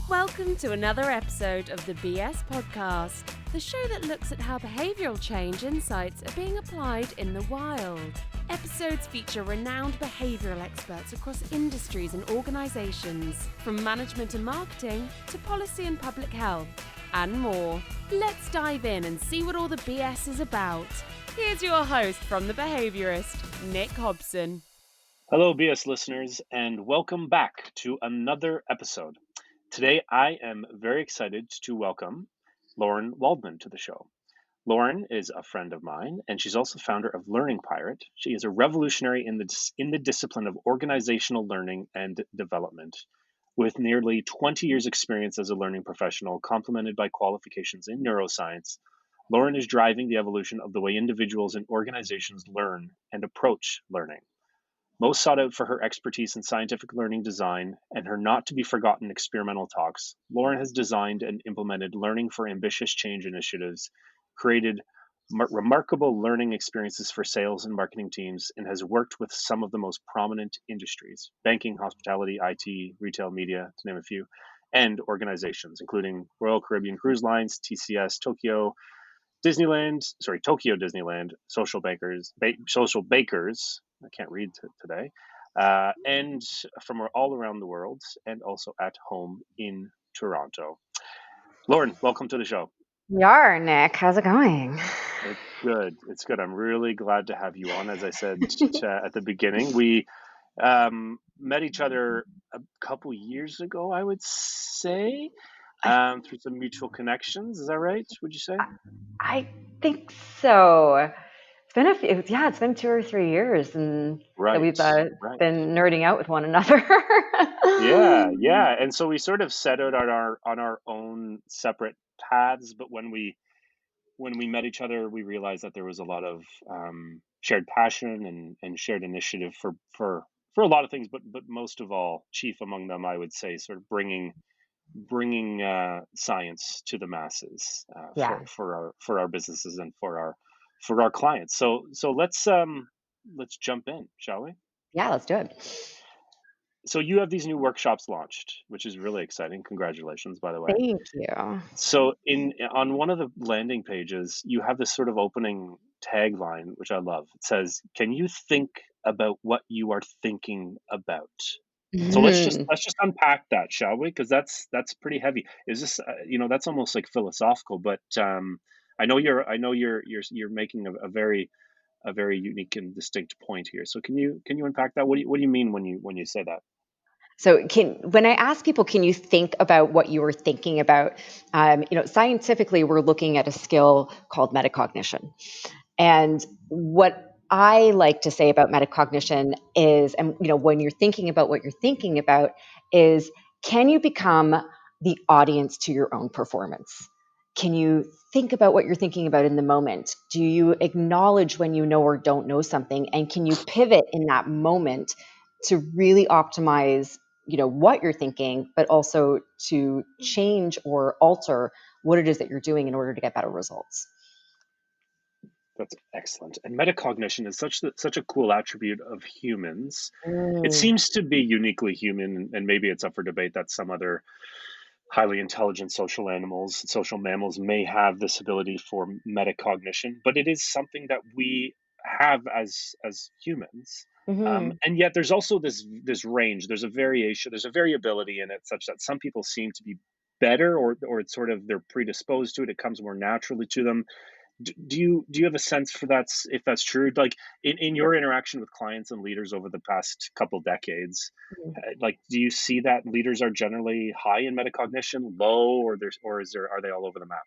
Welcome to another episode of the BS Podcast, the show that looks at how behavioural change insights are being applied in the wild. Episodes feature renowned behavioural experts across industries and organisations, from management and marketing to policy and public health, and more. Let's dive in and see what all the BS is about. Here's your host from The Behaviourist, Nick Hobson. Hello, BS listeners, and welcome back to another episode. Today, I am very excited to welcome Lauren Waldman to the show. Lauren is a friend of mine, and she's also founder of Learning Pirate. She is a revolutionary in the discipline of organizational learning and development. With nearly 20 years' experience as a learning professional, complemented by qualifications in neuroscience, Lauren is driving the evolution of the way individuals and organizations learn and approach learning. Most sought out for her expertise in scientific learning design and her not-to-be-forgotten experimental talks, Lauren has designed and implemented learning for ambitious change initiatives, created remarkable learning experiences for sales and marketing teams, and has worked with some of the most prominent industries, banking, hospitality, IT, retail, media, to name a few, and organizations, including Royal Caribbean Cruise Lines, TCS, Tokyo Disneyland, Social Bakers, I can't read today, and from all around the world, and also at home in Toronto. Lauren, welcome to the show. Yar, Nick. How's it going? It's good. I'm really glad to have you on. As I said at the beginning, we met each other a couple years ago, I would say, through some mutual connections. Is that right? Would you say? I think so. It's been 2 or 3 years, and that we've been nerding out with one another. Yeah. And so we sort of set out on our own separate paths, but when we met each other, we realized that there was a lot of shared passion and shared initiative for a lot of things, but most of all, chief among them, I would say, sort of bringing science to the masses for our businesses and for our clients. So let's jump in, shall we? Yeah, let's do it. So you have these new workshops launched, which is really exciting. Congratulations, by the way. Thank you. So on one of the landing pages, you have this sort of opening tagline, which I love. It says, "Can you think about what you are thinking about?" So let's just unpack that, shall we? Because that's pretty heavy. Is this that's almost like philosophical, but I know you're making a very unique and distinct point here. So can you unpack that? What do you mean when you say that? So when I ask people, can you think about what you were thinking about? Scientifically, we're looking at a skill called metacognition. And what I like to say about metacognition is, and when you're thinking about what you're thinking about, is can you become the audience to your own performance? Can you think about what you're thinking about in the moment? Do you acknowledge when you know or don't know something? And can you pivot in that moment to really optimize what you're thinking, but also to change or alter what it is that you're doing in order to get better results? That's excellent. And metacognition is such a cool attribute of humans. It seems to be uniquely human, and maybe it's up for debate that some other highly intelligent social mammals may have this ability for metacognition, but it is something that we have as humans. And yet there's also this range, there's a variation, there's a variability in it such that some people seem to be better or it's sort of they're predisposed to it. It comes more naturally to them. Do you have a sense for that, if that's true? Like in your interaction with clients and leaders over the past couple decades, like do you see that leaders are generally high in metacognition, low, or are they all over the map?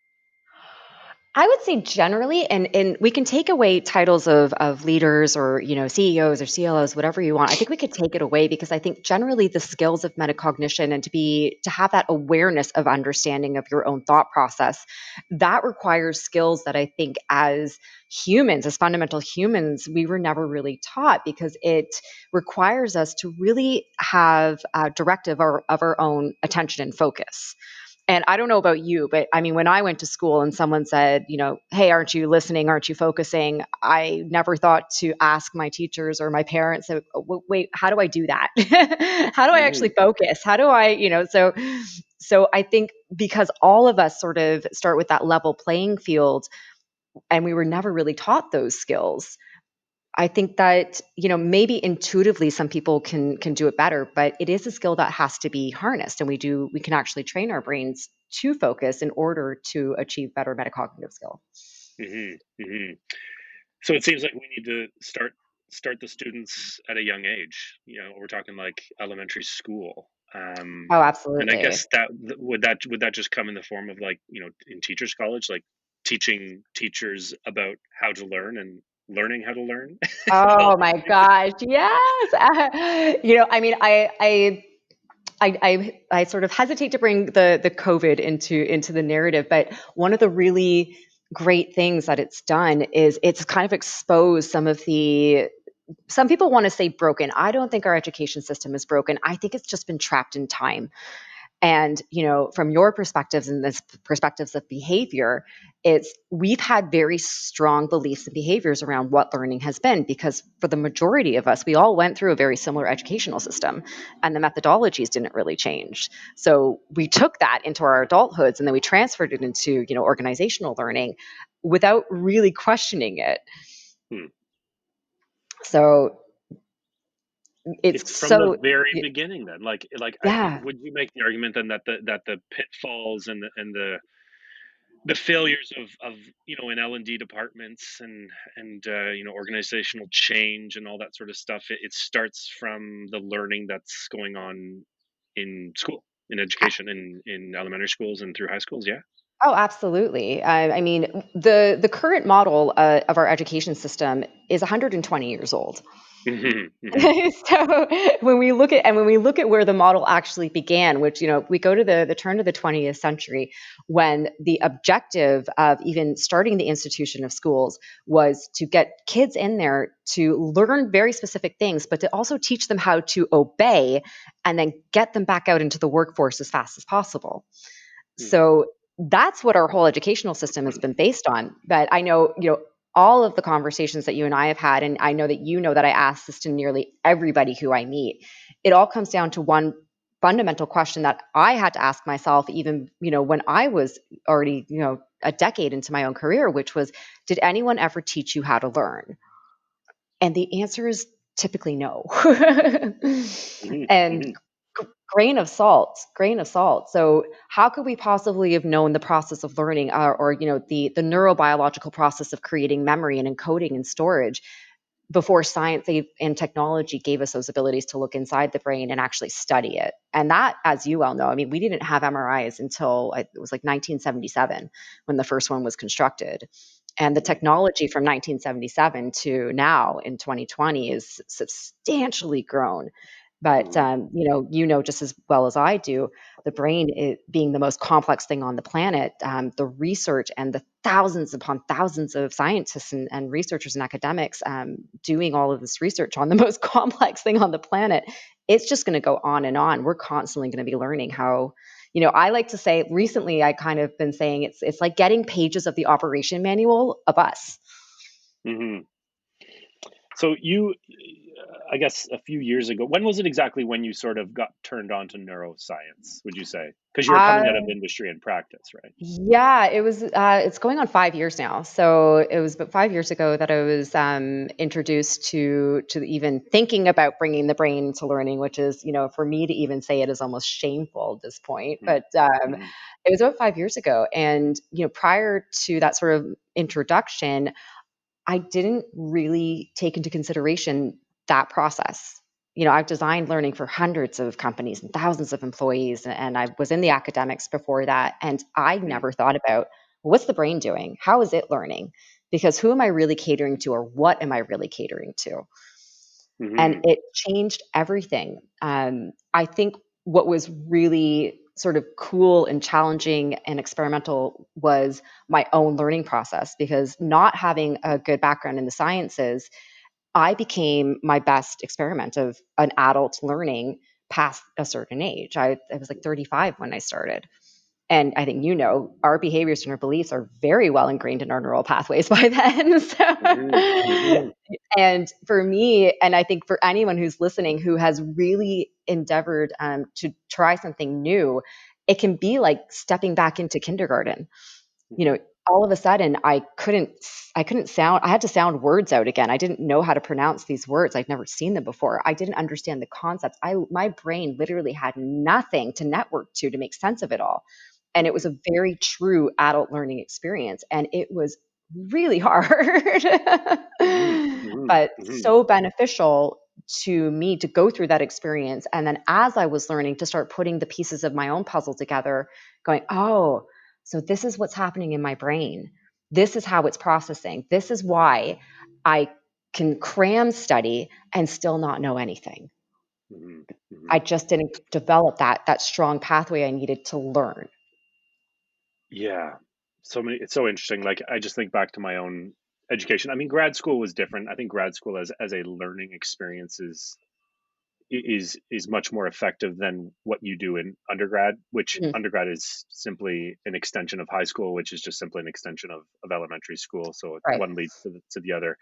I would say generally, and we can take away titles of leaders or CEOs or CLOs, whatever you want. I think we could take it away because I think generally the skills of metacognition and to have that awareness of understanding of your own thought process, that requires skills that I think as humans, as fundamental humans, we were never really taught because it requires us to really have a directive of our own attention and focus. And I don't know about you, but I mean, when I went to school and someone said, hey, aren't you listening? Aren't you focusing? I never thought to ask my teachers or my parents, wait, how do I do that? How do I actually focus? How do I, So I think because all of us sort of start with that level playing field and we were never really taught those skills, I think that, maybe intuitively some people can do it better, but it is a skill that has to be harnessed, and we can actually train our brains to focus in order to achieve better metacognitive skill. So it seems like we need to start the students at a young age. We're talking like elementary school. Oh, And I absolutely. guess would that just come in the form of, like, in teachers college, like teaching teachers about how to learn and learning how to learn and all Oh those my things. gosh, yes. I mean, I sort of hesitate to bring the COVID into the narrative, but one of the really great things that it's done is it's kind of exposed some people want to say broken. I don't think our education system is broken. I think it's just been trapped in time. And, from your perspectives and this perspectives of behavior, it's we've had very strong beliefs and behaviors around what learning has been, because for the majority of us, we all went through a very similar educational system and the methodologies didn't really change. So we took that into our adulthoods and then we transferred it into, organizational learning without really questioning it. Hmm. So it's It's from the so, very beginning then. yeah. Would you make the argument then that the pitfalls and the failures of in L&D departments and organizational change and all that sort of stuff, it starts from the learning that's going on in school, in education, in elementary schools and through high schools? Yeah. Oh, absolutely. I mean, the current model of our education system is 120 years old. Hmm. Hmm. So when we look at where the model actually began, which, we go to the turn of the 20th century, when the objective of even starting the institution of schools was to get kids in there to learn very specific things, but to also teach them how to obey and then get them back out into the workforce as fast as possible. So that's what our whole educational system has been based on. But I know, all of the conversations that you and I have had, and I know that that I ask this to nearly everybody who I meet, it all comes down to one fundamental question that I had to ask myself, even, when I was already, a decade into my own career, which was, did anyone ever teach you how to learn? And the answer is typically no. Hmm. And Hmm. grain of salt, grain of salt. So how could we possibly have known the process of learning, or the neurobiological process of creating memory and encoding and storage before science and technology gave us those abilities to look inside the brain and actually study it? And that, as you well know, I mean, we didn't have MRIs until it was like 1977 when the first one was constructed. And the technology from 1977 to now in 2020 is substantially grown. But Hmm. just as well as I do, the brain, being the most complex thing on the planet, the research and the thousands upon thousands of scientists and researchers and academics doing all of this research on the most complex thing on the planet, it's just going to go on and on. We're constantly going to be learning how. I like to say, recently I kind of been saying it's like getting pages of the operation manual of us. Hmm. So I guess a few years ago, when was it exactly when you sort of got turned on to neuroscience, would you say? Because you were coming out of industry and practice, right? Yeah, it was. It's going on 5 years now. So it was about 5 years ago that I was introduced to even thinking about bringing the brain to learning, which is, for me to even say it is almost shameful at this point. But Mm-hmm. it was about 5 years ago, and prior to that sort of introduction, I didn't really take into consideration that process. I've designed learning for hundreds of companies and thousands of employees, and I was in the academics before that. And I never thought about, well, what's the brain doing? How is it learning? Because who am I really catering to, or what am I really catering to? And Mm-hmm. it changed everything. I think what was really sort of cool and challenging and experimental was my own learning process, because not having a good background in the sciences, I became my best experiment of an adult learning past a certain age. I was like 35 when I started. And I think, our behaviors and our beliefs are very well ingrained in our neural pathways by then. Mm-hmm. So, Mm-hmm. and for me, and I think for anyone who's listening who has really endeavored to try something new, it can be like stepping back into kindergarten. You Mhm. know, all of a sudden I had to sound words out again. I didn't know how to pronounce these words. I'd never seen them before. I didn't understand the concepts. My brain literally had nothing to network to make sense of it all. And it was Mhm. a very true adult learning experience. And it was really hard, Mhm. Mhm. but Mhm. so beneficial to me to go through that experience. And then as I was learning to start putting the pieces of my own puzzle together, going, oh, so this is what's happening in my brain. This is how it's processing. This is why I can cram study and still not know anything. Mhm. I Mhm. just didn't develop that strong pathway I needed to learn. Yeah. It's so interesting. Like I just think back to my own education. I mean, grad school was different. I think grad school as a learning experience is much more effective than what you do in undergrad, which Mhm. undergrad is simply an extension of high school, which is just simply an extension of elementary school. So Right. one leads to the other.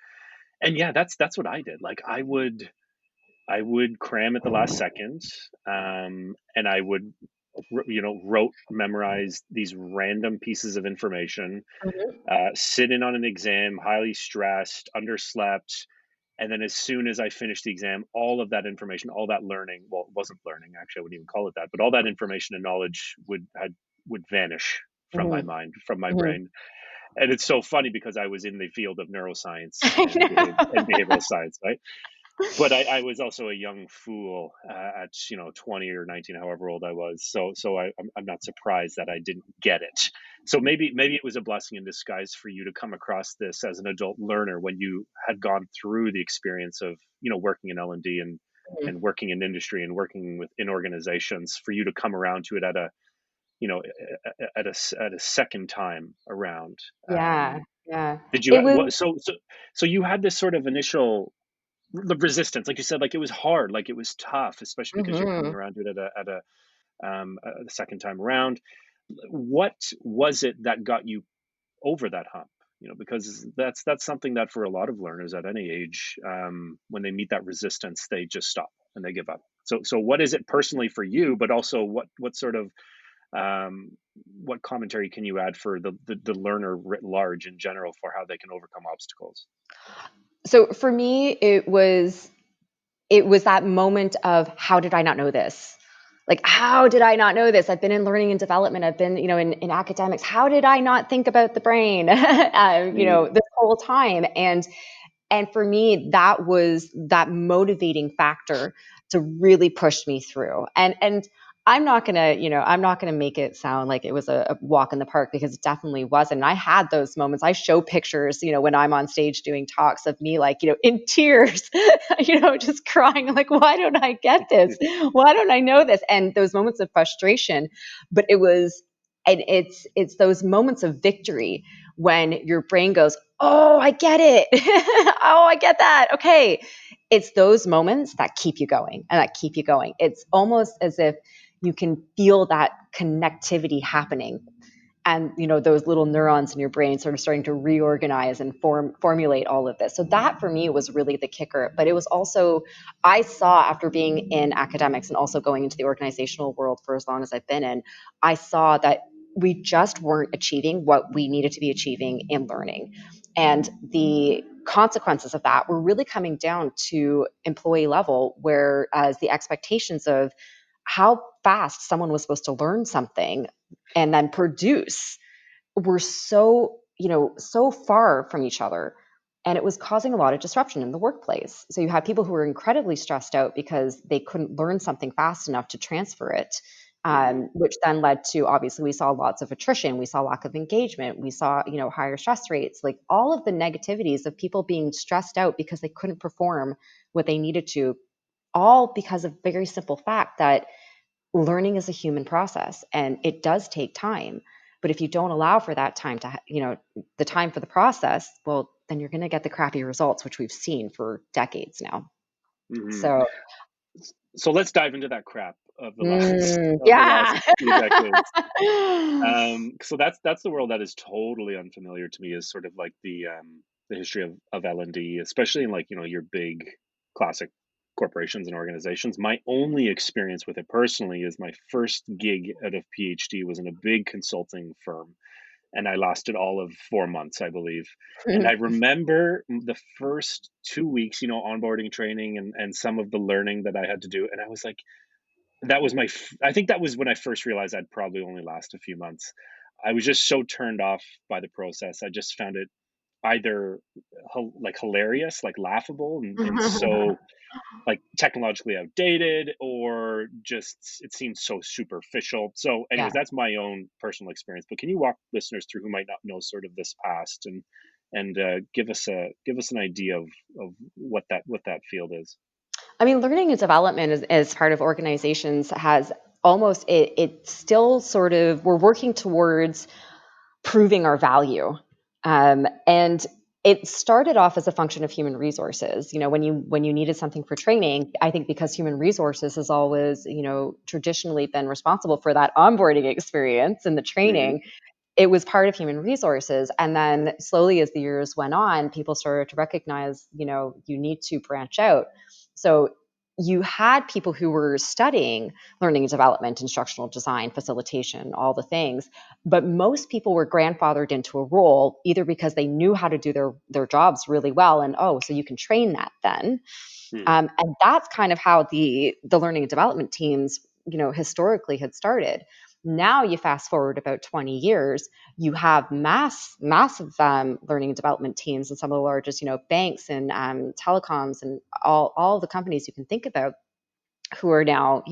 And yeah, that's what I did. Like I would cram at the last second, and I would wrote memorize these random pieces of information, Mhm. sit in on an exam, highly stressed, underslept, and then as soon as I finished the exam, all of that information, all that learning, well, it wasn't learning, actually, I wouldn't even call it that, but all that information and knowledge would vanish from my Mhm. mind, from my Mhm. brain. And it's so funny because I was in the field of neuroscience I and behavioral know. science, right? But I was also a young fool at 20 or 19, however old I was. So I'm not surprised that I didn't get it. So maybe it was a blessing in disguise for you to come across this as an adult learner when you had gone through the experience of working in L&D and working in industry and working in organizations, for you to come around to it at a you know at a second time around. Yeah, yeah. Did you It was so you had this sort of initial the resistance, like you said, like it was hard, like it was tough, especially because you're coming mhm. around to it the second time around. What was it that got you over that hump? Because that's something that for a lot of learners at any age, when they meet that resistance, they just stop and they give up. So what is it personally for you, but also what sort of um, what commentary can you add for the learner writ large in general for how they can overcome obstacles? So for me, it was that moment of, how did I not know this? Like, how did I not know this? I've been in learning and development. I've been, in academics. How did I not think about the brain, Mm, this whole time? And for me, that was that motivating factor to really push me through. And I'm not gonna make it sound like it was a walk in the park, because it definitely wasn't. And I had those moments. I show pictures, when I'm on stage doing talks, of me, like, in tears, just crying, like, why don't I get this? Why don't I know this? And those moments of frustration. But it's those moments of victory when your brain goes, oh, I get it. Oh, I get that. Okay. It's those moments that keep you going and that keep you going. It's almost as if you can feel that connectivity happening, and those little neurons in your brain sort of starting to reorganize and formulate all of this. So that for me was really the kicker. But it was also, I saw, after being in academics and also going into the organizational world for as long as I've been in, I saw that we just weren't achieving what we needed to be achieving in learning. And the consequences of that were really coming down to employee level, whereas the expectations of how fast someone was supposed to learn something and then produce were so far from each other. And it was causing a lot of disruption in the workplace. So you had people who were incredibly stressed out because they couldn't learn something fast enough to transfer it, mhm, which then led to, obviously, we saw lots of attrition, we saw lack of engagement, we saw higher stress rates, like all of the negativities of people being stressed out because they couldn't perform what they needed to, all because of very simple fact that learning is a human process and it does take time. But if you don't allow for that time the time for the process, well, then you're going to get the crappy results, which we've seen for decades now. mhm. So, So let's dive into that crap of the last of the last yeah. few decades. So that's the world that is totally unfamiliar to me, is sort of like the history of L&D, especially in, like, your big classic corporations and organizations. My only experience with it personally is my first gig out of PhD was in a big consulting firm, and I lasted all of 4 months, I believe. And I remember the first 2 weeks, onboarding training and some of the learning that I had to do. And I was like, I think that was when I first realized I'd probably only last a few months. I was just so turned off by the process. I just found it either like hilarious, like laughable, and so like technologically outdated, or just it seems so superficial. So Yeah. anyways, that's my own personal experience, but can you walk listeners through who might not know sort of this past, and give us an idea of what that field is? I mean, learning and development as part of organizations has almost, it still sort of, we're working towards proving our value. And it started off as a function of human resources. When you needed something for training, I think because human resources has always, traditionally been responsible for that onboarding experience and the Hmm. training, it was part of human resources. And then slowly as the years went on, people started to recognize, you need to branch out. So you had people who were studying learning and development, instructional design, facilitation, all the things. But most people were grandfathered into a role either because they knew how to do their jobs really well. And, oh, so you can train that then. Hmm. And that's kind of how the learning and development teams, historically had started. Now you fast forward about 20 years, you have massive learning and development teams in some of the largest, banks and telecoms and all the companies you can think about, who are now,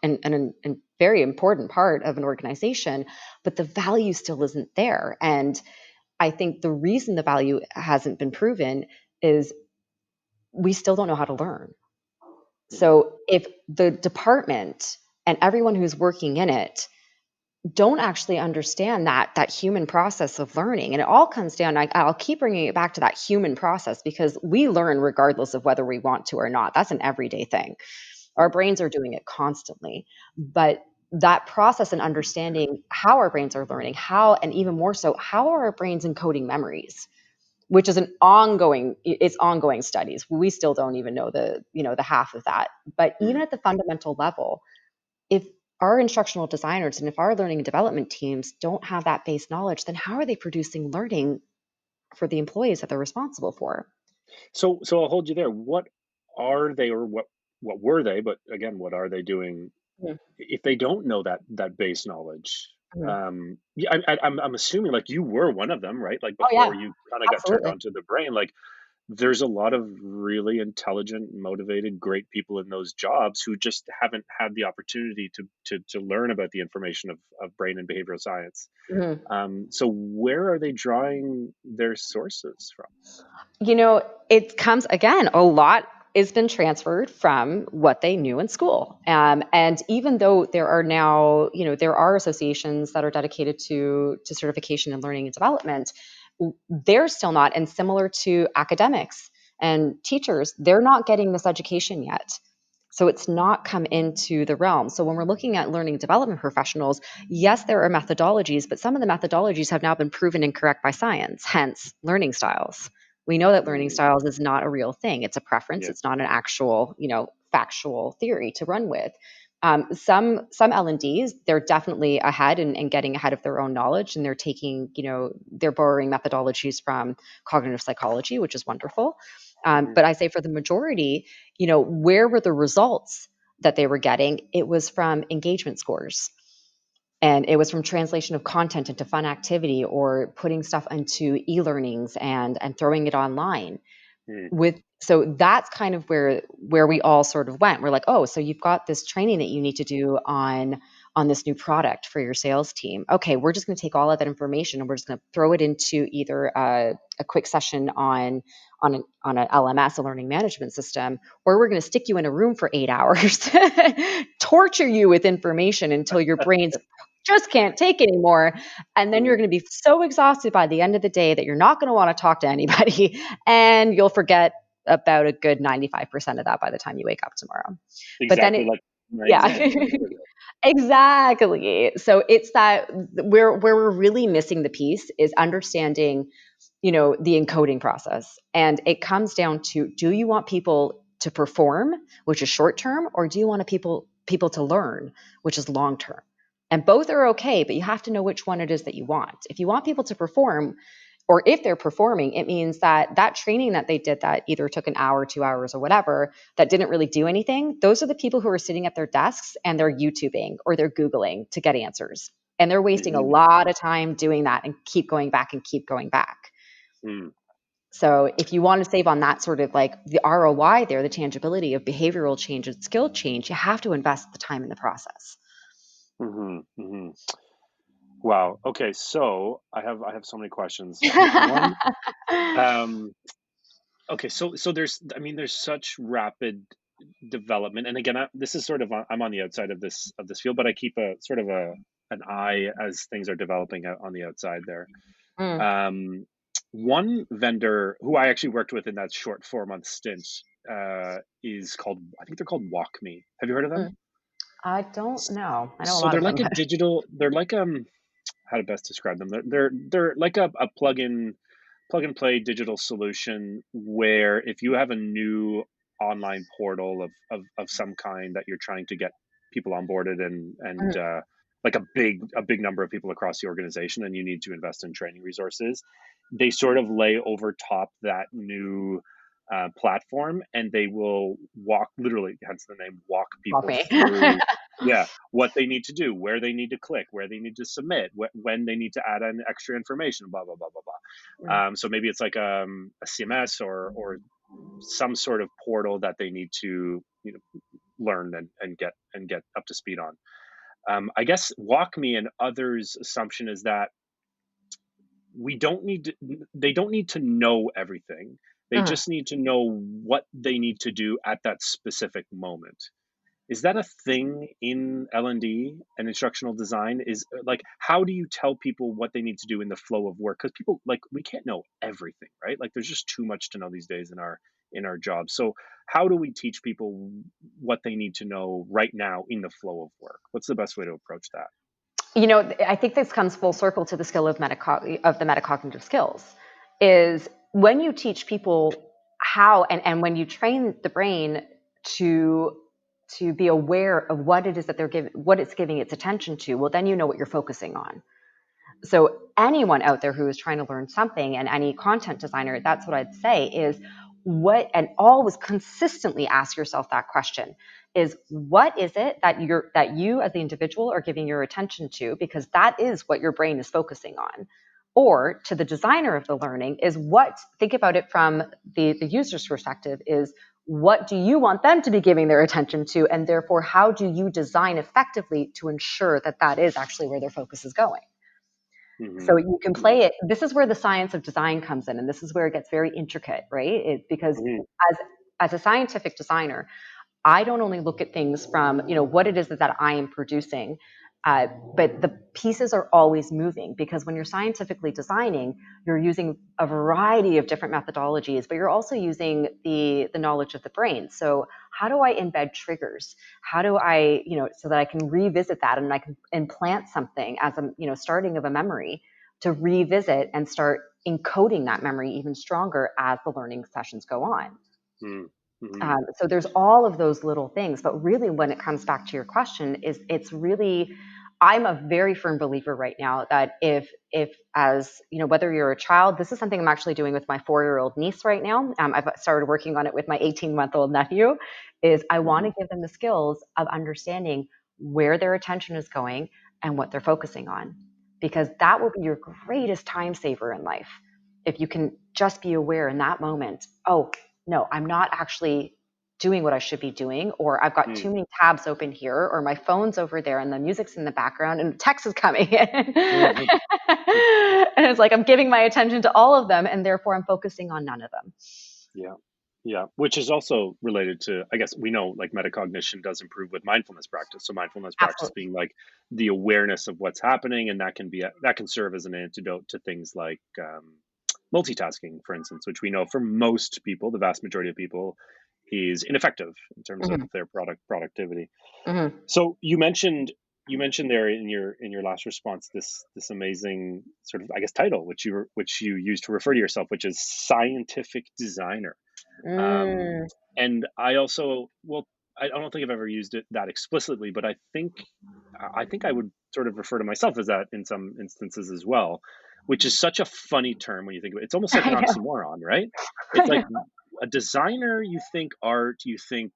an very important part of an organization, but the value still isn't there. And I think the reason the value hasn't been proven is we still don't know how to learn. Hmm. So if the department and everyone who's working in it don't actually understand that human process of learning, and it all comes down, I'll keep bringing it back to that human process, because we learn regardless of whether we want to or not. That's an everyday thing. Our brains are doing it constantly. But that process and understanding how our brains are learning, how, and even more so, how are our brains encoding memories, which is it's ongoing studies. We still don't even know the half of that. But even Hmm. at the fundamental level, if our instructional designers and if our learning and development teams don't have that base knowledge, then how are they producing learning for the employees that they're responsible for? So I'll hold you there. What are they, or what were they? But again, what are they doing Mhm. if they don't know that base knowledge? Mhm. Yeah, I'm assuming like you were one of them, right? Like Oh yeah, before you kind of got turned absolutely. on to the brain, like there's a lot of really intelligent, motivated, great people in those jobs who just haven't had the opportunity to learn about the information of brain and behavioral science. Mhm. So where are they drawing their sources from? It comes again, a lot has been transferred from what they knew in school. And even though there are now, there are associations that are dedicated to certification and learning and development, they're still not. And similar to academics and teachers, they're not getting this education yet. So it's not come into the realm. So when we're looking at learning and development professionals, yes, there are methodologies, but some of the methodologies have now been proven incorrect by science, hence learning styles. We know that learning Mm, styles is not a real thing. It's a preference. yeah. It's not an actual, factual theory to run with. Some L&Ds, they're definitely ahead and getting ahead of their own knowledge, and they're taking, they're borrowing methodologies from cognitive psychology, which is wonderful. Hmm. But I say for the majority, where were the results that they were getting? It was from engagement scores. And it was from translation of content into fun activity, or putting stuff into e-learnings and throwing it online. Mm, So that's kind of where we all sort of went. We're like, oh, so you've got this training that you need to do on this new product for your sales team. Okay, we're just going to take all of that information and we're just going to throw it into either a quick session on an LMS, a learning management system, or we're going to stick you in a room for 8 hours, torture you with information until your brains just can't take anymore. And then you're mm. going to be so exhausted by the end of the day that you're not going to want to talk to anybody, and you'll forget about a good 95% of that by the time you wake up tomorrow. But then Exactly like my yeah, exam from the other day. exactly. So it's that where we're really missing the piece is understanding, the encoding process. And it comes down to, do you want people to perform, which is short term, or do you want people to learn, which is long term? And both are okay, but you have to know which one it is that you want. If you want people to perform, or if they're performing, it means that that training that they did that either took an hour, 2 hours, or whatever, that didn't really do anything. Those are the people who are sitting at their desks and they're YouTubing or they're Googling to get answers. And they're wasting a Mm-hmm. lot of time doing that and keep going back and keep going back. Mm. So if you want to save on that sort of like the ROI there, the tangibility of behavioral change and skill change, you have to invest the time in the process. Mm-hmm. Mm-hmm. Wow. Okay. So I have so many questions. One, um, okay. So there's such rapid development, and again, this is sort of I'm on the outside of this field, but I keep a sort of an eye as things are developing out on the outside there. Mm, Um, One vendor who I actually worked with in that short 4 month stint is called, I think they're called WalkMe. Have you heard of them? mm. I don't know. I know a So lot they're of them. like a digital. They're like how to best describe them. They're like a plug and play digital solution where if you have a new online portal of some kind that you're trying to get people onboarded and Mm, like a big number of people across the organization, and you need to invest in training resources, they sort of lay over top that new platform, and they will walk, literally, hence the name, walk walk people me. through, yeah, what they need to do, where they need to click, where they need to submit, when they need to add in extra information, blah blah blah blah Mm, blah. So maybe it's like a CMS or some sort of portal that they need to learn and get up to speed on. I guess WalkMe and others' assumption is that we don't need to, they don't need to know everything. They mm. just need to know what they need to do at that specific moment. Is that a thing in L&D and instructional design? Is like, how do you tell people what they need to do in the flow of work? Because people, like, we can't know everything, right? Like there's just too much to know these days in our jobs. So how do we teach people what they need to know right now in the flow of work? What's the best way to approach that? I think this comes full circle to the skill of the metacognitive skills. Is when you teach people how and when you train the brain to be aware of what it is that what it's giving its attention to. Well, then you know what you're focusing on. So anyone out there who is trying to learn something, and any content designer, that's what I'd say is and always consistently ask yourself that question is, what is it that you as the individual are giving your attention to, because that is what your brain is focusing on. Or to the designer of the learning is, think about it from the user's perspective, is what do you want them to be giving their attention to, and therefore how do you design effectively to ensure that that is actually where their focus is going. Mm-hmm. So you can play it. This is where the science of design comes in, and this is where it gets very intricate, right? Because Mm-hmm. as a scientific designer, I don't only look at things from what it is that I am producing, but the pieces are always moving, because when you're scientifically designing, you're using a variety of different methodologies, but you're also using the knowledge of the brain. So how do I embed triggers? How do I, so that I can revisit that and I can implant something as a starting of a memory to revisit and start encoding that memory even stronger as the learning sessions go on. Mm-hmm. So there's all of those little things, but really when it comes back to your question, it's really, I'm a very firm believer right now that if as whether you're a child, this is something I'm actually doing with my 4-year-old niece right now. I've started working on it with my 18-month-old nephew. Is I want to give them the skills of understanding where their attention is going and what they're focusing on, because that will be your greatest time saver in life. If you can just be aware in that moment, oh, no, I'm not actually doing what I should be doing, or I've got too many tabs open here, or my phone's over there and the music's in the background and the text is coming in. Mm-hmm. And it's like I'm giving my attention to all of them, and therefore I'm focusing on none of them. Yeah. Yeah. Which is also related to, I guess we know, like, metacognition does improve with mindfulness practice. So mindfulness practice Absolutely. being like the awareness of what's happening, and that can serve as an antidote to things like multitasking, for instance, which we know for most people, the vast majority of people, is ineffective in terms of Mm-hmm. their productivity. Mm-hmm. So you mentioned there in your last response this amazing sort of, I guess, title which you used to refer to yourself, which is scientific designer. Um, Mm. and I also, well, I don't think I've ever used it that explicitly, but I think I would sort of refer to myself as that in some instances as well, which is such a funny term when you think of it. It's almost like I an know. oxymoron, right? I It's like know. a designer, you think art, you think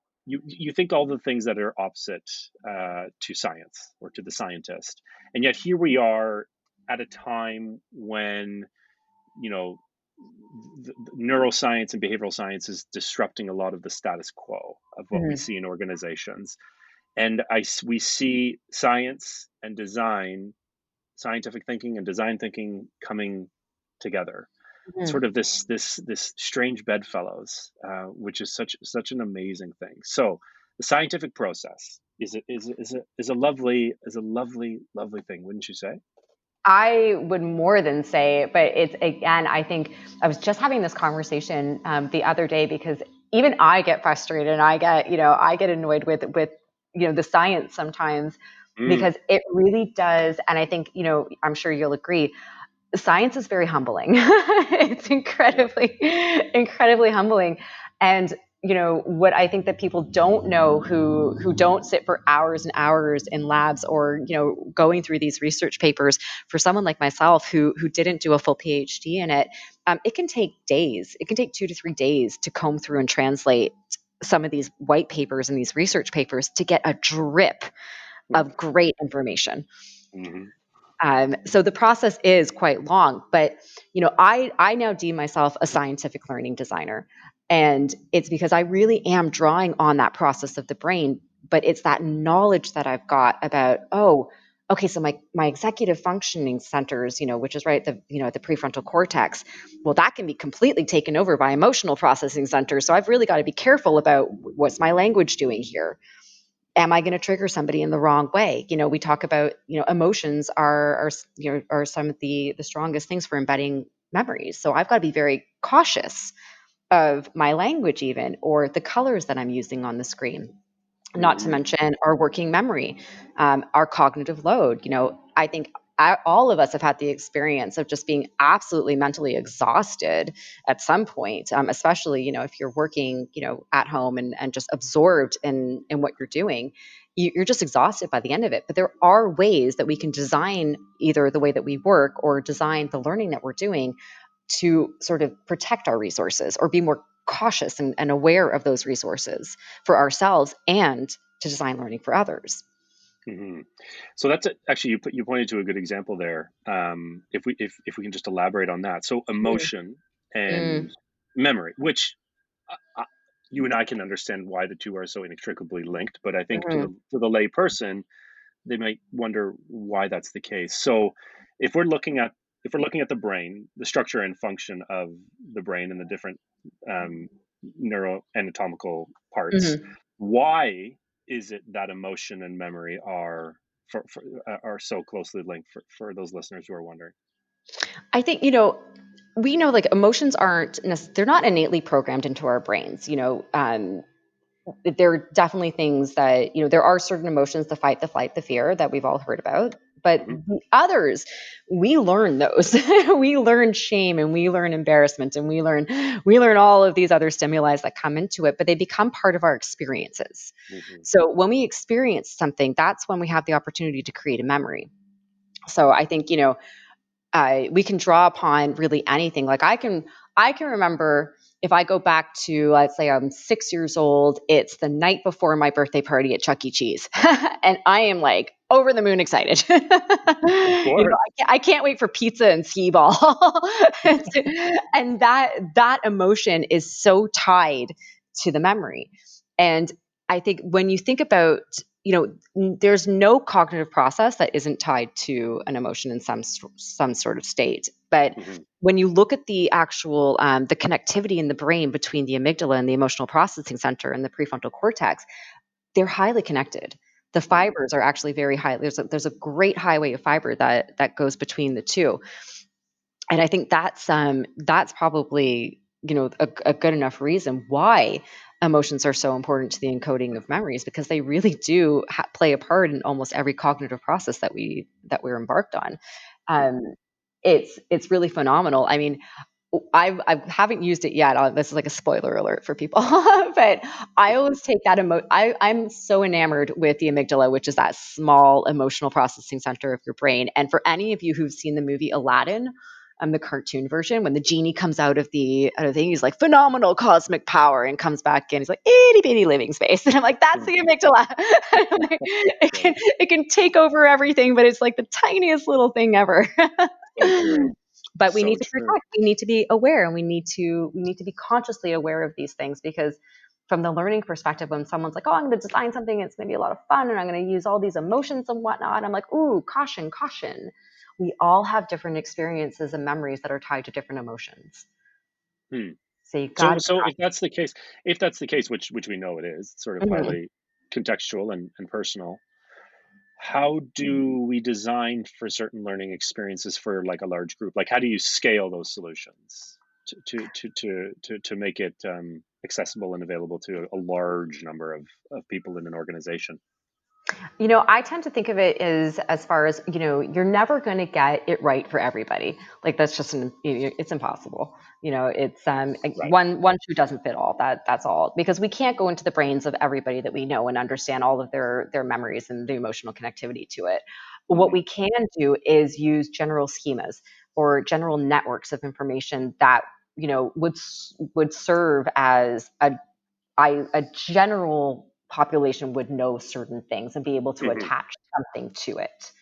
all the things that are opposite to science or to the scientist, and yet here we are at a time when you know the neuroscience and behavioral science is disrupting a lot of the status quo of what we Mhm. see in organizations. And we see science and design, scientific thinking and design thinking coming together. Mhm. Sort of this strange bedfellows, which is such an amazing thing. So the scientific process is a lovely thing, wouldn't you say? I would more than say, but it's again, I think I was just having this conversation the other day because even I get frustrated and I get annoyed with the science sometimes Mm, because it really does. And I think, I'm sure you'll agree, science is very humbling. It's yep. incredibly humbling. And what I think that people don't know who don't sit for hours and hours in labs or going through these research papers, for someone like myself who didn't do a full PhD in it, it can take days. It can take 2 to 3 days to comb through and translate some of these white papers and these research papers to get a drip Mm, of great information. mhm, So the process is quite long, but I now deem myself a scientific learning designer, and it's because I really am drawing on that process of the brain. But it's that knowledge that I've got about, oh, okay, so my executive functioning centers, which is right at the prefrontal cortex, well, that can be completely taken over by emotional processing centers. So I've really got to be careful about what's my language doing here. Am I going to trigger somebody in the wrong way? We talk about, emotions are some of the strongest things for embedding memories. So I've got to be very cautious of my language, even, or the colors that I'm using on the screen, not to mhm, mention our working memory, our cognitive load. I think all of us have had the experience of just being absolutely mentally exhausted at some point, especially, if you're working, at home and just absorbed in what you're doing. You're just exhausted by the end of it. But there are ways that we can design either the way that we work or design the learning that we're doing to sort of protect our resources or be more cautious and aware of those resources for ourselves and to design learning for others. mhm. So that's it. Actually, you pointed to a good example there. If we can just elaborate on that. So emotion Mm, and memory, which you and I can understand why the two are so inextricably linked, but I think mhm, to the lay person, they might wonder why that's the case. So if we're looking at if we're looking at the brain, the structure and function of the brain and the different um, neuroanatomical parts, mhm. why is it that emotion and memory are so closely linked for those listeners who are wondering? I think, we know like emotions they're not innately programmed into our brains. There are definitely things that, there are certain emotions, the fight, the flight, the fear that we've all heard about. But Hmm. the others, we learn those. We learn shame and we learn embarrassment and we learn all of these other stimuli that come into it, but they become part of our experiences. Hmm. So when we experience something, that's when we have the opportunity to create a memory. So I think, we can draw upon really anything. Like I can remember if I go back to, let's say I'm 6 years old, it's the night before my birthday party at Chuck E. Cheese, and I am like over the moon excited. Of course. I can't wait for pizza and skee ball, and that emotion is so tied to the memory. And I think when you think about, there's no cognitive process that isn't tied to an emotion in some sort of state. But Hmm. when you look at the actual the connectivity in the brain between the amygdala and the emotional processing center and the prefrontal cortex, they're highly connected. The Hmm. fibers are actually very high. There's a great highway of fiber that goes between the two, and I think that's probably a good enough reason why emotions are so important to the encoding of memories, because they really do play a part in almost every cognitive process that we're embarked on. um, it's really phenomenal. I mean, I haven't used it yet. This is like a spoiler alert for people, but I always take that I'm so enamored with the amygdala, which is that small emotional processing center of your brain. And for any of you who've seen the movie Aladdin, the cartoon version, when the genie comes out of the thing, he's like phenomenal cosmic power and comes back in, he's like itty bitty living space, and I'm like, that's the amygdala. I'm like, it can take over everything, but it's like the tiniest little thing ever. So true. But we So need to true. protect, we need to be aware, and we need to be consciously aware of these things, because from the learning perspective, when someone's like, oh, I'm going to design something, it's going to be a lot of fun and I'm going to use all these emotions and whatnot, I'm like, ooh, caution, caution. We all have different experiences and memories that are tied to different emotions, Hmm. so you got So, to so if that's the case, which we know it is, sort of be cautious. highly contextual and personal, how do we design for certain learning experiences for like a large group? Like, how do you scale those solutions to make it accessible and available to a large number of people in an organization? I tend to think of it as far as, you're never going to get it right for everybody. Like that's just it's impossible. It's Right. one shoe doesn't fit all. That's all, because we can't go into the brains of everybody that we know and understand all of their memories and the emotional connectivity to it. What Hmm. we can do is use general schemas or general networks of information that would serve as a general population would know certain things and be able to Hmm. attach something to it.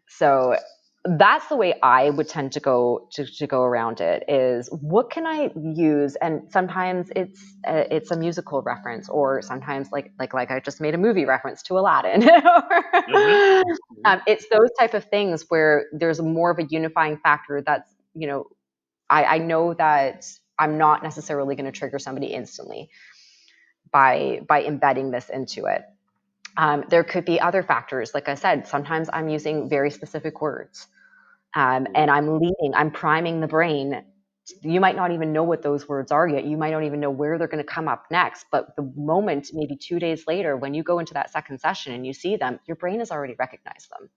So that's the way I would tend to go around it, is what can I use? And sometimes it's a musical reference, or sometimes like I just made a movie reference to Aladdin. Hmm. Hmm. It's those type of things where there's more of a unifying factor. That's I know that I'm not necessarily going to trigger somebody instantly by embedding this into it. There could be other factors. Like I said, sometimes I'm using very specific words, and I'm priming the brain. You might not even know what those words are yet. You might not even know where they're going to come up next. But the moment, maybe 2 days later, when you go into that second session and you see them, your brain has already recognized them.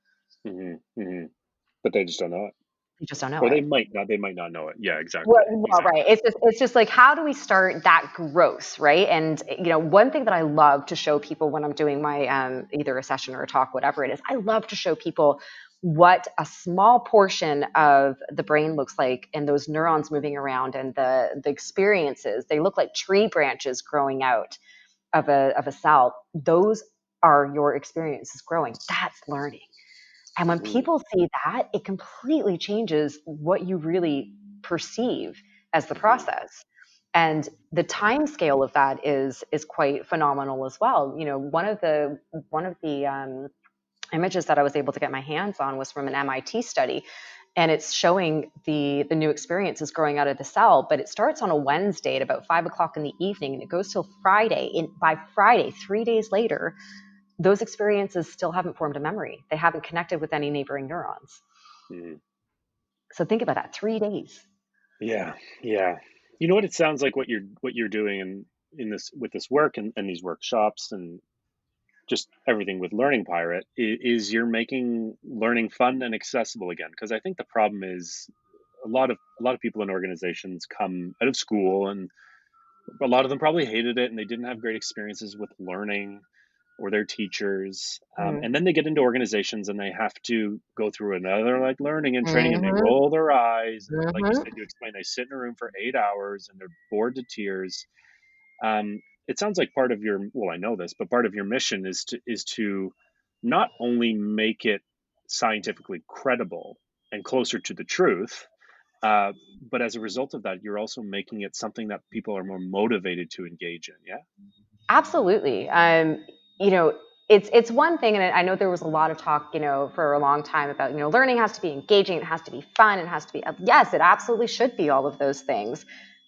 Hmm. Hmm. But they just don't know it, You just don't know or it. they might not know it. Yeah, Well, exactly, well, right. exactly. It's just like, how do we start that growth, right? And one thing that I love to show people when I'm doing my either a session or a talk, whatever it is, I love to show people what a small portion of the brain looks like, and those neurons moving around, and the experiences. They look like tree branches growing out of a cell. Those are your experiences growing. That's learning. And when Hmm. people see that, it completely changes what you really perceive as the Hmm. process. And the time scale of that is quite phenomenal as well. One of the images that I was able to get my hands on was from an MIT study, and it's showing the new experiences growing out of the cell. But it starts on a Wednesday at about 5 o'clock in the evening, and it goes till Friday. And by Friday, 3 days later, those experiences still haven't formed a memory. They haven't connected with any neighboring neurons. Hmm. So think about that, 3 days. Yeah, yeah. You know what? It sounds like what you're doing in this with this work and these workshops and just everything with Learning Pirate is you're making learning fun and accessible again. Because I think the problem is a lot of people in organizations come out of school, and a lot of them probably hated it and they didn't have great experiences with learning or their teachers. Mm-hmm. And then they get into organizations and they have to go through another like learning and training, and they Mm-hmm. roll their eyes. And like you Mm-hmm. said, you explain, they sit in a room for 8 hours and they're bored to tears. It sounds like part of your, well, I know this, but part of your mission is to not only make it scientifically credible and closer to the truth, uh, but as a result of that, you're also making it something that people are more motivated to engage in. Yeah. Absolutely. You know, it's one thing, and I know there was a lot of talk, for a long time about, learning has to be engaging, it has to be fun, it has to be, yes, it absolutely should be all of those things,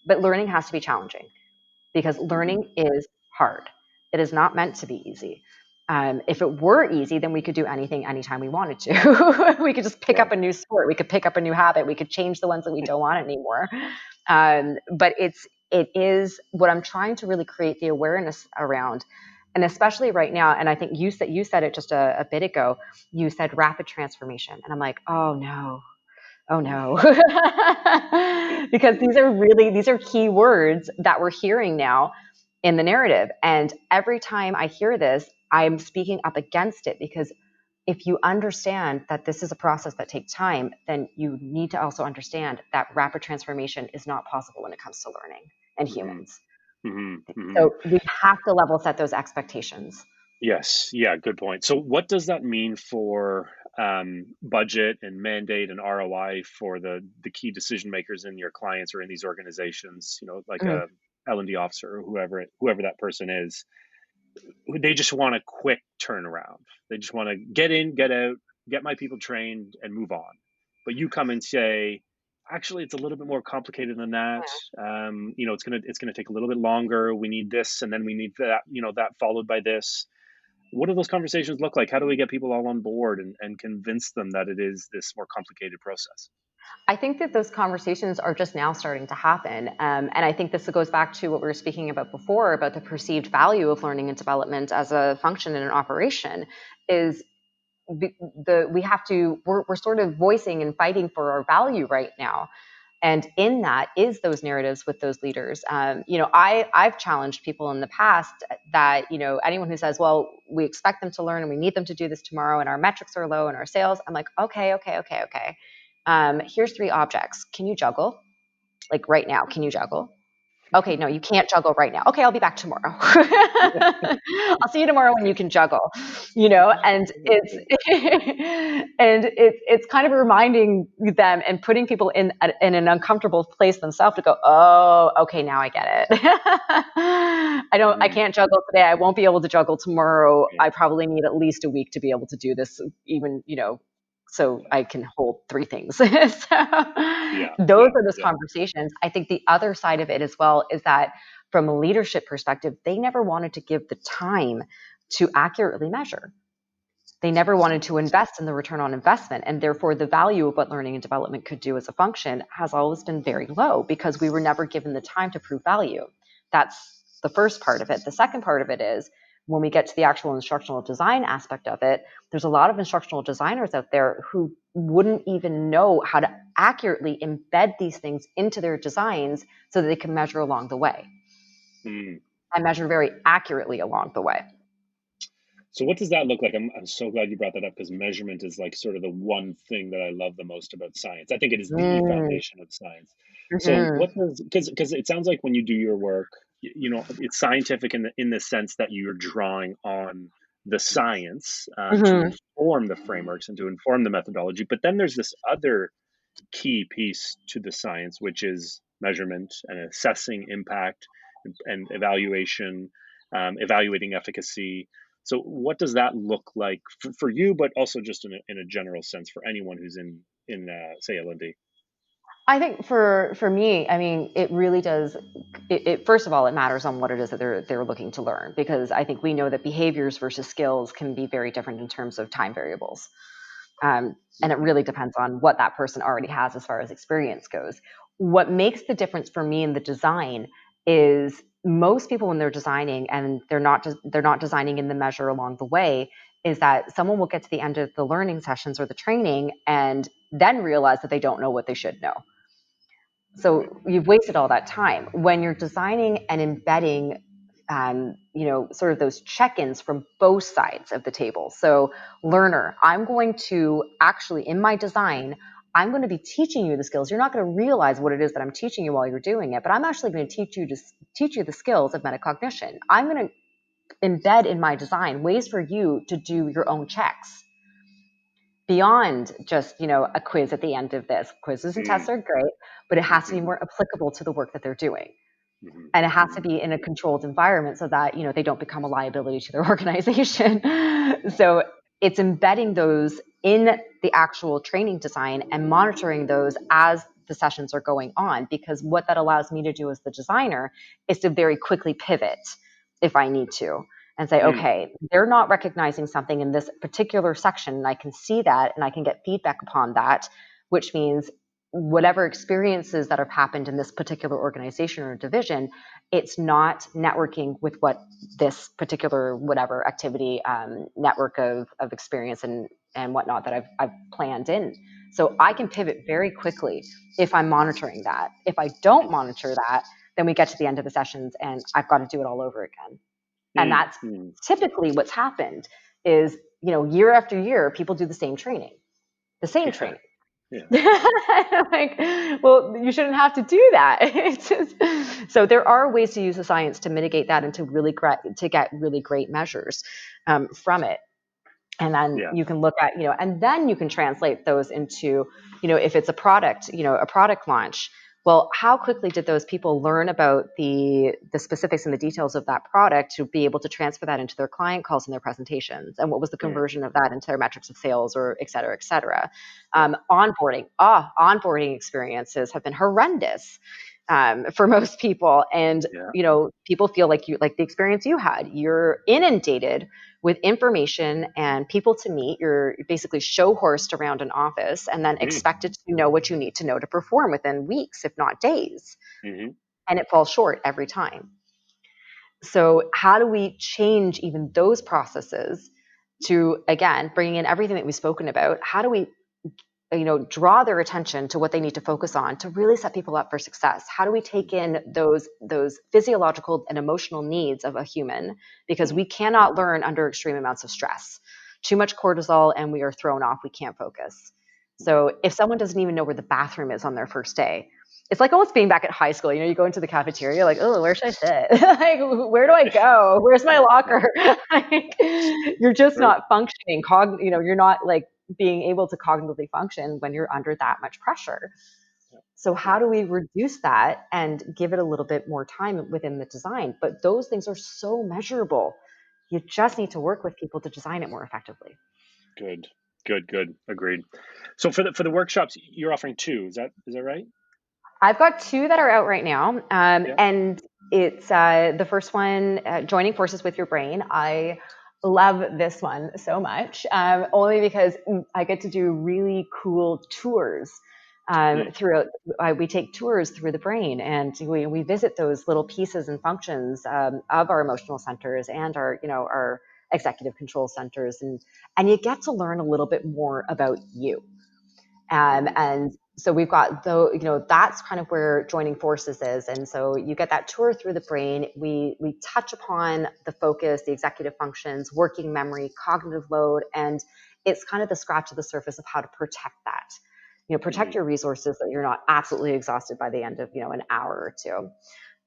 but learning has to be challenging, because Hmm. learning is hard. It is not meant to be easy. If it were easy, then we could do anything anytime we wanted to. We could just pick Yeah. up a new sport. We could pick up a new habit. We could change the ones that we don't want anymore. But it is what I'm trying to really create the awareness around, and especially right now. And I think you said it just a bit ago. You said rapid transformation, and I'm like, oh no, Oh no. Because these are key words that we're hearing now in the narrative. And every time I hear this, I'm speaking up against it, because if you understand that this is a process that takes time, then you need to also understand that rapid transformation is not possible when it comes to learning and Hmm. humans. Hmm. Hmm. So we have to level set those expectations. Yes, yeah, good point. So, what does that mean for budget and mandate and ROI for the key decision makers in your clients or in these organizations? You know, like Mhm. a L&D officer or whoever that person is. They just want a quick turnaround. They just want to get in, get out, get my people trained, and move on. But you come and say, actually, it's a little bit more complicated than that. You know, it's gonna take a little bit longer. We need this, and then we need that. You know, that followed by this. What do those conversations look like? How do we get people all on board and convince them that it is this more complicated process? I think that those conversations are just now starting to happen. And I think this goes back to what we were speaking about before about the perceived value of learning and development as a function in an operation. Is we have to, we're sort of voicing and fighting for our value right now. And in that is those narratives with those leaders. I've challenged people in the past that, anyone who says, well, we expect them to learn and we need them to do this tomorrow and our metrics are low and our sales, I'm like, okay. Here's 3 objects. Can you juggle? Like right now, can you juggle? Okay, no, you can't juggle right now. Okay, I'll be back tomorrow. I'll see you tomorrow when you can juggle, and it's it's kind of reminding them and putting people in an uncomfortable place themselves to go, oh, okay, now I get it. I Mhm. can't juggle today. I won't be able to juggle tomorrow. Yeah, I probably need at least a week to be able to do this, even, so I can hold 3 things. So yeah, those yeah, are those yeah. conversations. I think the other side of it as well is that from a leadership perspective, they never wanted to give the time to accurately measure. They never wanted to invest in the return on investment. And therefore, the value of what learning and development could do as a function has always been very low because we were never given the time to prove value. That's the first part of it. The second part of it is when we get to the actual instructional design aspect of it, there's a lot of instructional designers out there who wouldn't even know how to accurately embed these things into their designs so that they can measure along the way Mm. and measure very accurately along the way. So what does that look like? I'm so glad you brought that up because measurement is like sort of the one thing that I love the most about science. I think it is the Mm, foundation of science. So mhm, what does because it sounds like when you do your work, you know, it's scientific in the sense that you're drawing on the science to mhm. inform the frameworks and to inform the methodology. But then there's this other key piece to the science, which is measurement and assessing impact and evaluation, evaluating efficacy. So, what does that look like for you, but also just in a general sense for anyone who's in say L&D? I think for me, I mean, it really does. First of all, it matters on what it is that they're looking to learn, because I think we know that behaviors versus skills can be very different in terms of time variables, and it Mm-hmm. really depends on what that person already has as far as experience goes. What makes the difference for me in the design is most people when they're designing and they're not designing in the measure along the way, is that someone will get to the end of the learning sessions or the training and then realize that they don't know what they should know. Right. So you've wasted all that time when you're designing and embedding, sort of those check-ins from both sides of the table. So learner, I'm going to actually, in my design, I'm going to be teaching you the skills. You're not going to realize what it is that I'm teaching you while you're doing it, but I'm actually going to teach you the skills of metacognition. I'm going to embed in my design ways for you to do your own checks beyond just, a quiz at the end of this. Quizzes and tests are great, but it has to be Mm-hmm. more applicable to the work that they're doing. Mm-hmm. And it has to Mm-hmm. be in a controlled environment so that, they don't become a liability to their organization. So it's embedding those in the actual training design and monitoring those as the sessions are going on, because what that allows me to do as the designer is to very quickly pivot if I need to and say, Mm. okay, they're not recognizing something in this particular section, and I can see that and I can get feedback upon that, which means whatever experiences that have happened in this particular organization or division, it's not networking with what this particular whatever activity, network of experience and whatnot that I've planned in. So I can pivot very quickly if I'm monitoring that. If I don't monitor that, then we get to the end of the sessions and I've got to do it all over again. And that's typically what's happened is, year after year, people do the same training. Yeah. Like, well, you shouldn't have to do that. So there are ways to use the science to mitigate that and to get really great measures from it. And then you can look at, and then you can translate those into, if it's a product, a product launch. Well, how quickly did those people learn about the specifics and the details of that product to be able to transfer that into their client calls and their presentations? And what was the conversion of that into their metrics of sales, or et cetera, et cetera? Onboarding experiences have been horrendous for most people. And, people feel like the experience you had, you're inundated with information and people to meet. You're basically show horsed around an office and then expected to know what you need to know to perform within weeks, if not days. And it falls short every time. So how do we change even those processes to, again, bringing in everything that we've spoken about? How do we draw their attention to what they need to focus on to really set people up for success? How do we take in those physiological and emotional needs of a human? Because we cannot learn under extreme amounts of stress. Too much cortisol and we are thrown off. We can't focus. So if someone doesn't even know where the bathroom is on their first day, it's like almost being back at high school. You go into the cafeteria, like, oh, where should I sit? Like, where do I go? Where's my locker? Like, you're just not functioning. You're not like being able to cognitively function when you're under that much pressure. So how do we reduce that and give it a little bit more time within the design? But those things are so measurable. You just need to work with people to design it more effectively. Good. Agreed. So for the workshops, you're offering 2. Is that right? I've got 2 that are out right now. And it's the first one, Joining Forces with Your Brain. I love this one so much, only because I get to do really cool tours throughout. We take tours through the brain, and we visit those little pieces and functions of our emotional centers and our executive control centers, and you get to learn a little bit more about you. And so we've got, that's kind of where Joining Forces is. And so you get that tour through the brain. We touch upon the focus, the executive functions, working memory, cognitive load, and it's kind of the scratch of the surface of how to protect that. Protect your resources so that you're not absolutely exhausted by the end of, an hour or 2.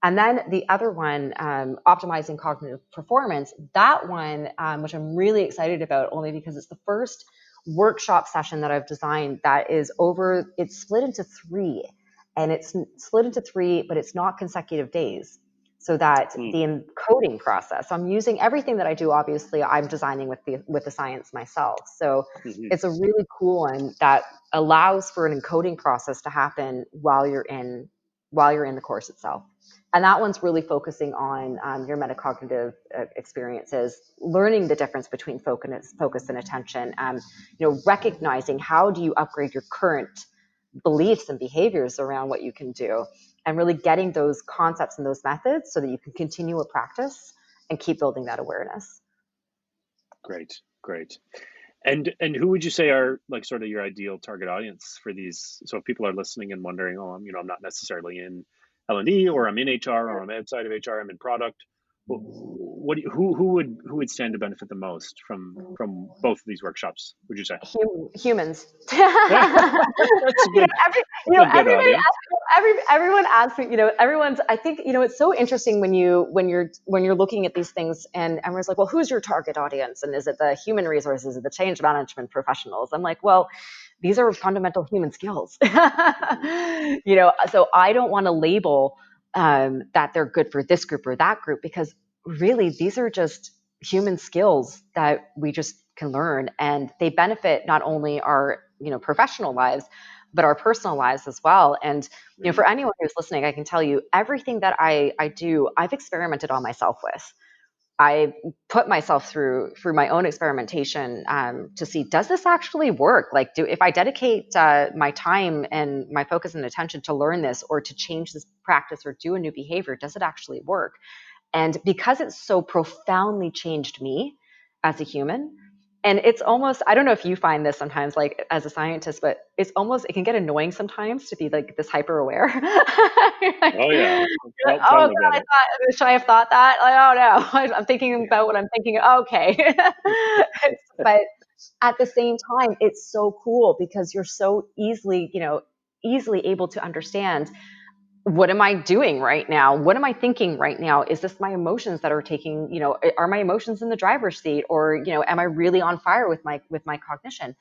And then the other one, Optimizing Cognitive Performance, that one, which I'm really excited about, only because it's the first workshop session that I've designed that is it's split into 3, and it's split into 3, but it's not consecutive days. So that the encoding process, I'm using everything that I do, obviously I'm designing with the science myself. So it's a really cool one that allows for an encoding process to happen while you're in the course itself. And that one's really focusing on your metacognitive experiences, learning the difference between focus and attention, recognizing how do you upgrade your current beliefs and behaviors around what you can do, and really getting those concepts and those methods so that you can continue a practice and keep building that awareness. Great. And who would you say are like sort of your ideal target audience for these? So if people are listening and wondering, oh, I'm not necessarily in L&D, or I'm in HR, or I'm outside of HR, I'm in product. Who would stand to benefit the most from both of these workshops, would you say? Humans. That's a good. Everyone asks me. Everyone's. I think it's so interesting when you're looking at these things, and everyone's like, well, who's your target audience? And is it the human resources? Is it the change management professionals? I'm like, well, these are fundamental human skills. So I don't want to label that they're good for this group or that group, because really these are just human skills that we just can learn, and they benefit not only our professional lives, but our personal lives as well. And for anyone who's listening, I can tell you everything that I do, I've experimented on myself with. I put myself through my own experimentation to see, does this actually work? Like, if I dedicate my time and my focus and attention to learn this, or to change this practice, or do a new behavior, does it actually work? And because it's so profoundly changed me as a human, And it's almost, I don't know if you find this sometimes, like as a scientist, but it can get annoying sometimes to be like this hyper aware. Like, Oh yeah. you're like, Tell oh them God, about it. should I have thought that? Like, oh no, I'm thinking about what I'm thinking. Okay. But at the same time, it's so cool because you're so easily able to understand, what am I doing right now? What am I thinking right now? Is this my emotions that are taking, are my emotions in the driver's seat, or, am I really on fire with my cognition?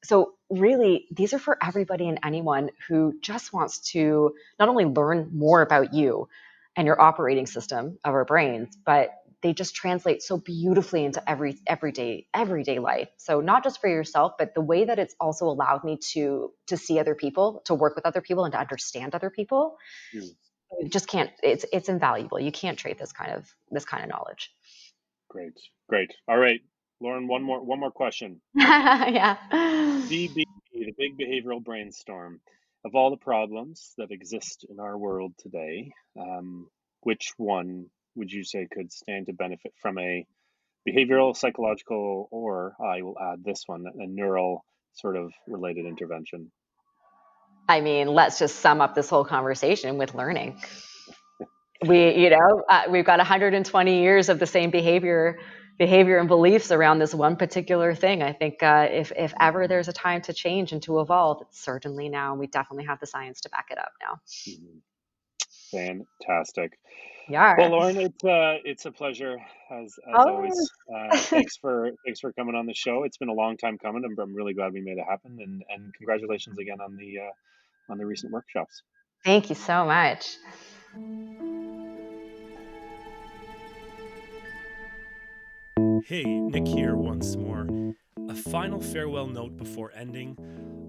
So really, these are for everybody and anyone who just wants to not only learn more about you and your operating system of our brains, but they just translate so beautifully into everyday life. So not just for yourself, but the way that it's also allowed me to see other people, to work with other people, and to understand other people. Mm, You just can't. It's invaluable. You can't trade this kind of knowledge. great. All right, Lauren, one more question. Yeah. The big behavioral brainstorm. Of all the problems that exist in our world today, which one would you say could stand to benefit from a behavioral, psychological, or I will add this one, a neural sort of related intervention? I mean, let's just sum up this whole conversation with learning. We've got 120 years of the same behavior and beliefs around this one particular thing. I think if ever there's a time to change and to evolve, it's certainly now. We definitely have the science to back it up now. Mhm. Fantastic. Well, Yeah. Lauren, it's a pleasure as Oh, always. Thanks for coming on the show. It's been a long time coming. I'm really glad we made it happen, and congratulations again on the recent workshops. thank you so much. Hey, Nick here once more. A final farewell note before ending.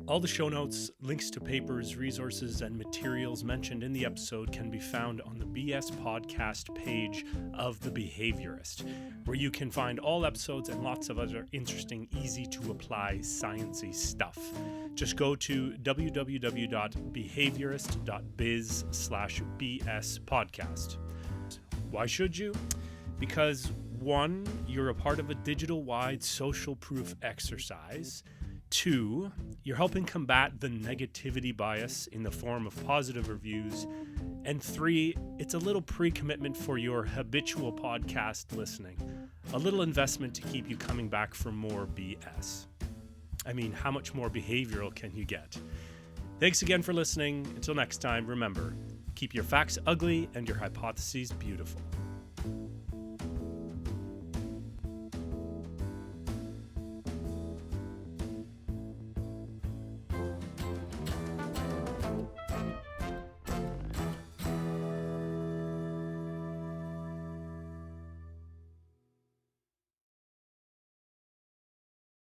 All the show notes, links to papers, resources, and materials mentioned in the episode can be found on the BS Podcast page of The Behaviorist, where you can find all episodes and lots of other interesting, easy-to-apply, sciencey stuff. Just go to www.behaviorist.biz/BS podcast. Why should you? Because 1, you're a part of a digital-wide social proof exercise. 2, you're helping combat the negativity bias in the form of positive reviews. And 3, it's a little pre-commitment for your habitual podcast listening. A little investment to keep you coming back for more BS. I mean, how much more behavioral can you get? Thanks again for listening. Until next time, remember, keep your facts ugly and your hypotheses beautiful.